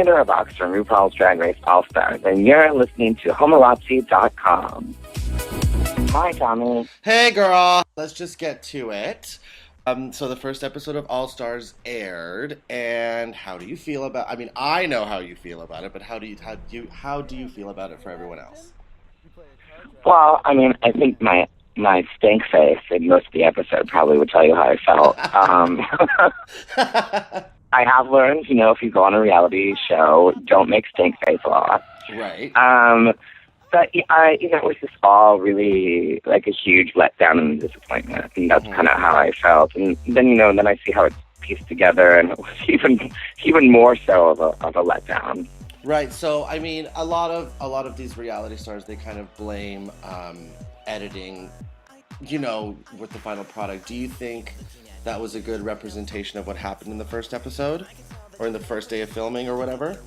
Pandora Boxx from RuPaul's Drag Race All-Stars, and you're listening to Homorazzi.com. Hi, Tommy. Hey, girl. Let's just get to it. So the first episode of All Stars aired, and how do you feel about? I mean, I know how you feel about it, but how do you feel about it for everyone else? Well, I mean, I think my stink face in most of the episode probably would tell you how I felt. I have learned, if you go on a reality show, don't make stink face a lot. Right. But it was just all really like a huge letdown and disappointment, and that's kind of how I felt. And then, then I see how it's pieced together, and it was even more so of a letdown. Right. So, I mean, a lot of these reality stars, they kind of blame editing, with the final product. Do you think that was a good representation of what happened in the first episode, or in the first day of filming, or whatever?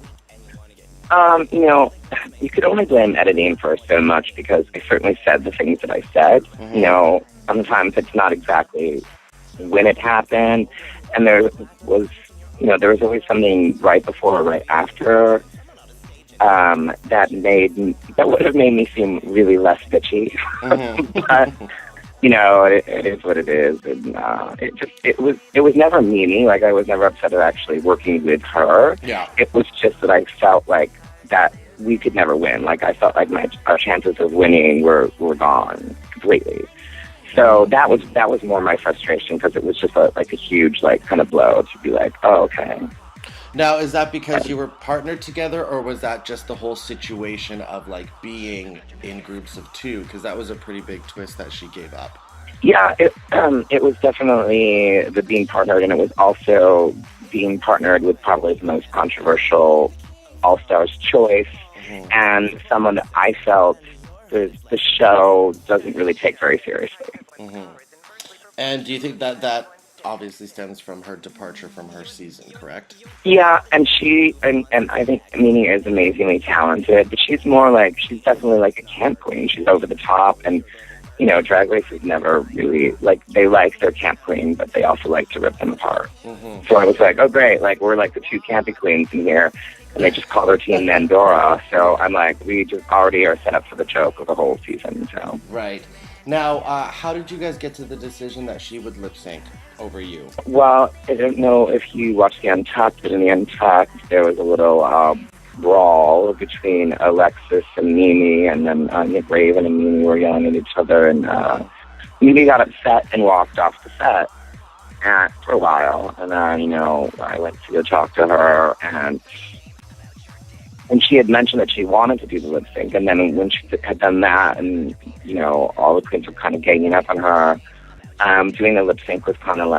You could only blame editing for so much, because I certainly said the things that I said. Mm-hmm. Sometimes it's not exactly when it happened, and there was always something right before or right after that would have made me seem really less bitchy. Mm-hmm. But it is what it is, and it was never Meanie. Like, I was never upset at actually working with her. Yeah. It was just that I felt like that we could never win. Like, I felt like our chances of winning were gone completely. So that was more my frustration, because it was just a huge kind of blow to be like, oh, okay. Now, is that because you were partnered together, or was that just the whole situation of being in groups of two? Because that was a pretty big twist that she gave up. Yeah, it was definitely the being partnered, and it was also being partnered with probably the most controversial All-Stars choice, and someone that I felt the show doesn't really take very seriously. Mm-hmm. And do you think that obviously stems from her departure from her season, correct? Yeah, and and I think Meanie is amazingly talented, but she's definitely like a camp queen. She's over the top, and Drag Race is never really they like their camp queen, but they also like to rip them apart. Mm-hmm. So I was like, oh great, we're the two campy queens in here, and they just call their team Pandora. So I'm like, we just already are set up for the joke of the whole season. So right. Now, how did you guys get to the decision that she would lip sync over you? Well, I don't know if you watched the Untucked, but in the Untucked, there was a little brawl between Alexis and Meanie, and then Nick Raven and Meanie were yelling at each other, and Meanie got upset and walked off the set for a while, and then, I went to go talk to her, and she had mentioned that she wanted to do the lip sync, and then when she had done that, and, all the queens were kind of ganging up on her, doing the lip sync was kind of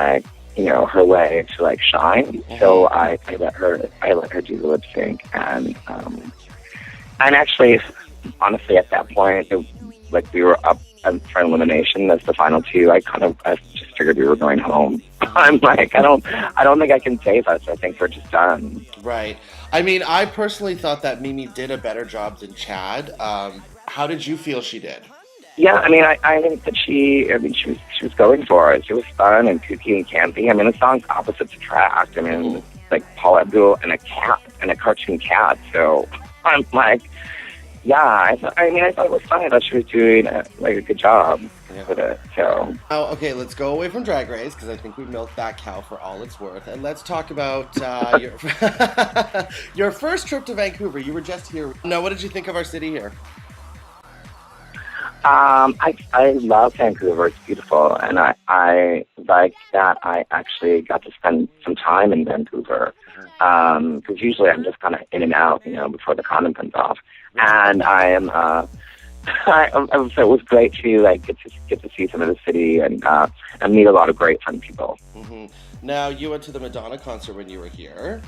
her way to shine. Mm-hmm. So I let her do the lip sync, and actually, honestly, at that point, we were up for elimination as the final two. I just figured we were going home. I'm like, I don't think I can save us. I think we're just done. Right. I mean, I personally thought that Mimi did a better job than Chad. How did you feel she did? Yeah, I mean, I think that she was going for it. She was fun and kooky and campy. I mean, the song's Opposites Attract. I mean, it's Paul Abdul and a cat, and a cartoon cat. So I'm like, yeah, I thought it was fun. I thought she was doing a good job with it. So. Oh, okay, let's go away from Drag Race, because I think we milked that cow for all it's worth, and let's talk about your first trip to Vancouver. You were just here. Now, what did you think of our city here? I love Vancouver. It's beautiful, and I like that I actually got to spend some time in Vancouver, because usually I'm just kind of in and out, before the condom comes off. And so it was great to get to see some of the city and meet a lot of great fun people. Mm-hmm. Now, you went to the Madonna concert when you were here.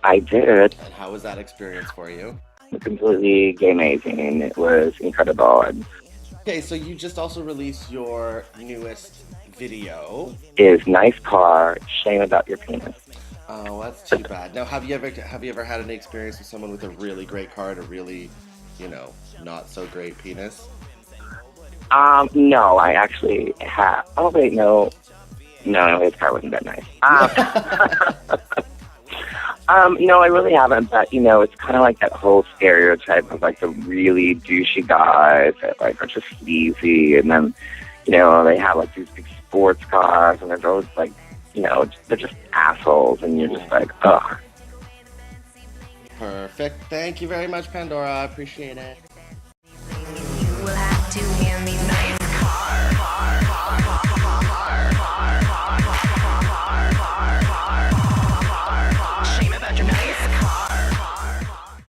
I did. And how was that experience for you? Completely amazing. It was incredible. Okay, so you just also released your newest video. Is nice car, shame about your penis. Oh, that's too bad. Now, have you ever had any experience with someone with a really great car and a really, not so great penis? No, I actually have. Oh wait, no, his car wasn't that nice. No, I really haven't, but, it's kind of like that whole stereotype of, like, the really douchey guys that, like, are just sleazy, and then, they have, like, these big sports cars, and they're always, like, they're just assholes, and you're just like, ugh. Perfect. Thank you very much, Pandora. I appreciate it. You will have to